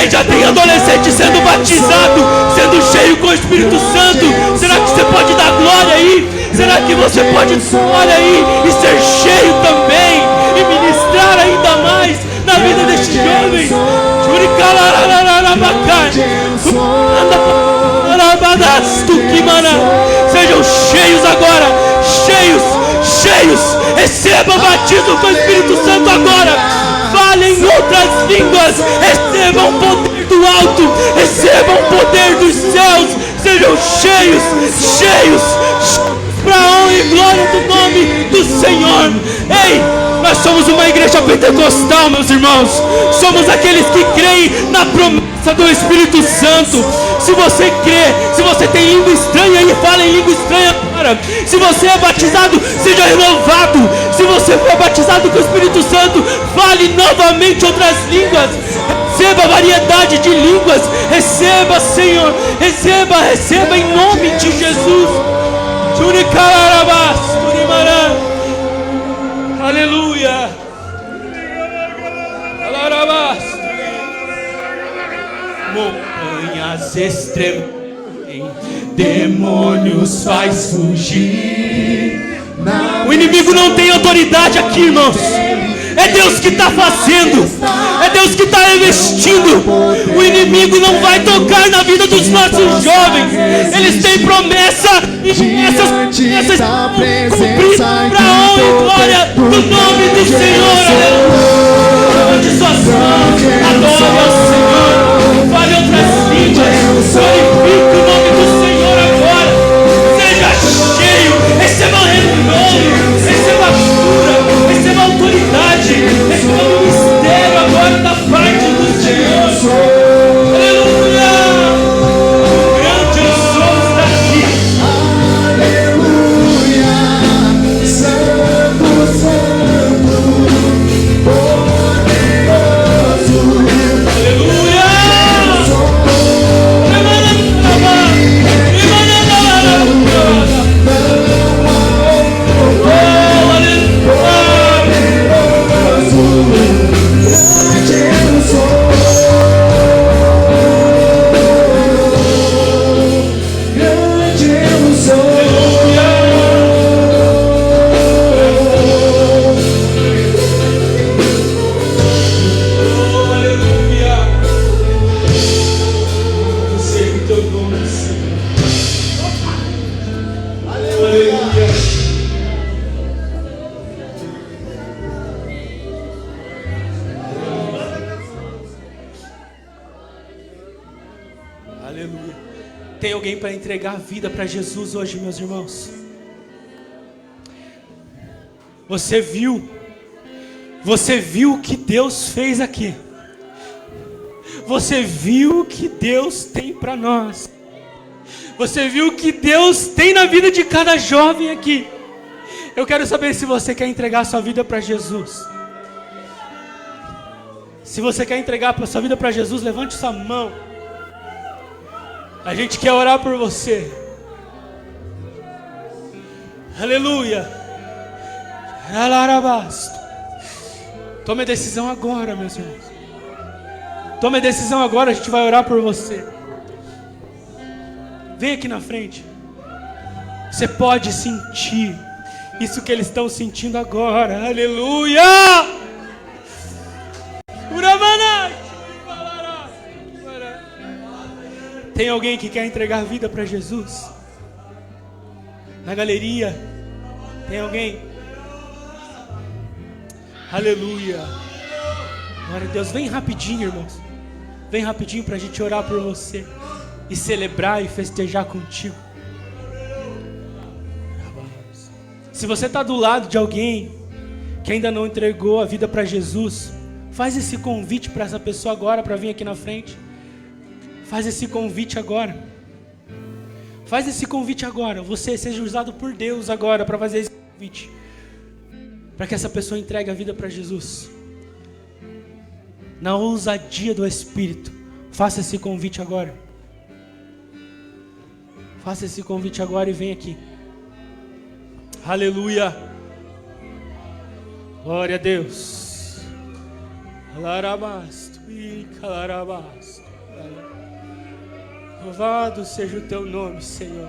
Já tem adolescente sendo batizado, sendo cheio com o Espírito Santo. Será que você pode dar glória aí? Será que você pode dar glória aí e ser cheio também e ministrar ainda mais na vida destes jovens? Sejam cheios agora, cheios, cheios. Receba o batismo com o Espírito Santo agora. Falem outras línguas. Recebam o poder do alto. Recebam o poder dos céus. Sejam cheios, cheios, para a honra e glória do nome do Senhor. Ei, nós somos uma igreja pentecostal, meus irmãos. Somos aqueles que creem na promessa do Espírito Santo. Se você crê, se você tem língua estranha aí, fala em língua estranha agora. Se você é batizado, seja renovado. Se você for batizado com o Espírito Santo, fale novamente outras línguas. Receba variedade de línguas. Receba, Senhor. Receba, receba em nome de Jesus. Aleluia. Montanhas estremecem, demônios faz fugir. O inimigo não tem autoridade aqui, irmãos. É Deus que está fazendo. É Deus que está revestindo. O inimigo não vai tocar na vida dos nossos jovens. Eles têm promessa e essas promessas cumpridas para a honra e glória do nome do Senhor. Aleluia. De suas mãos, adore ao Senhor. Fale outras línguas. Glorifique o nome do Senhor agora. Seja cheio. Receba renovo. Receba cura. Receba autoridade. Receba o mistério agora da parte do Senhor. Aleluia. O grande eu sou está aqui. Aleluia. Santo, Santo, poderoso. alguém para entregar a vida para Jesus hoje, meus irmãos? Você viu o que Deus fez aqui. Você viu o que Deus tem para nós. Você viu o que Deus tem na vida de cada jovem aqui. Eu quero saber se você quer entregar a sua vida para Jesus. Se você quer entregar a sua vida para Jesus, levante sua mão. A gente quer orar por você. Aleluia. Tome a decisão agora, meus irmãos. Tome a decisão agora, a gente vai orar por você. Vem aqui na frente. Você pode sentir isso que eles estão sentindo agora. Aleluia! Tem alguém que quer entregar a vida para Jesus? Na galeria, tem alguém? Aleluia! Glória a Deus. Vem rapidinho, irmãos. Vem rapidinho para a gente orar por você e celebrar e festejar contigo. Se você está do lado de alguém que ainda não entregou a vida para Jesus, faz esse convite para essa pessoa agora para vir aqui na frente. Faz esse convite agora. Faz esse convite agora. Você seja usado por Deus agora para fazer esse convite, para que essa pessoa entregue a vida para Jesus. Na ousadia do Espírito, faça esse convite agora. Faça esse convite agora e vem aqui. Aleluia. Glória a Deus. Alarabasto e calarabasto. Louvado seja o teu nome, Senhor.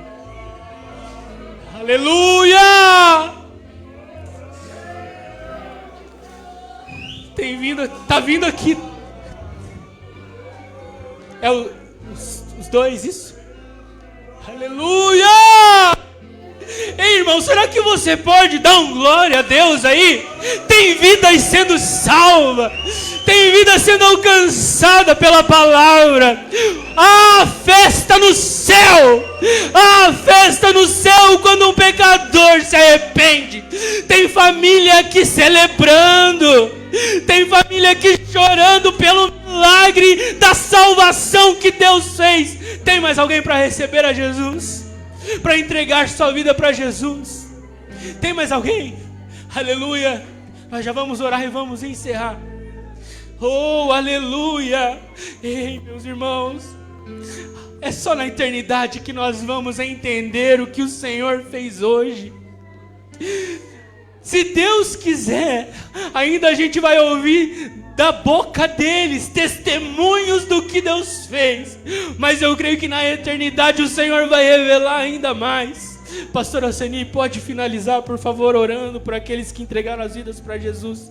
Aleluia! Tá vindo aqui. É os dois, isso? Aleluia! Ei, irmão, será que você pode dar um glória a Deus aí? Tem vidas sendo salva, tem vida sendo alcançada pela palavra. Ah, festa no céu! Ah, festa no céu quando um pecador se arrepende. Tem família aqui celebrando, tem família aqui chorando pelo milagre da salvação que Deus fez. Tem mais alguém para receber a Jesus? Para entregar sua vida para Jesus? Tem mais alguém? Aleluia. Nós já vamos orar e vamos encerrar. Oh, aleluia. Ei, meus irmãos, é só na eternidade que nós vamos entender o que o Senhor fez hoje. Se Deus quiser, ainda a gente vai ouvir da boca deles testemunhos do que Deus fez. Mas eu creio que na eternidade o Senhor vai revelar ainda mais. Pastora Seni, pode finalizar, por favor, orando por aqueles que entregaram as vidas para Jesus.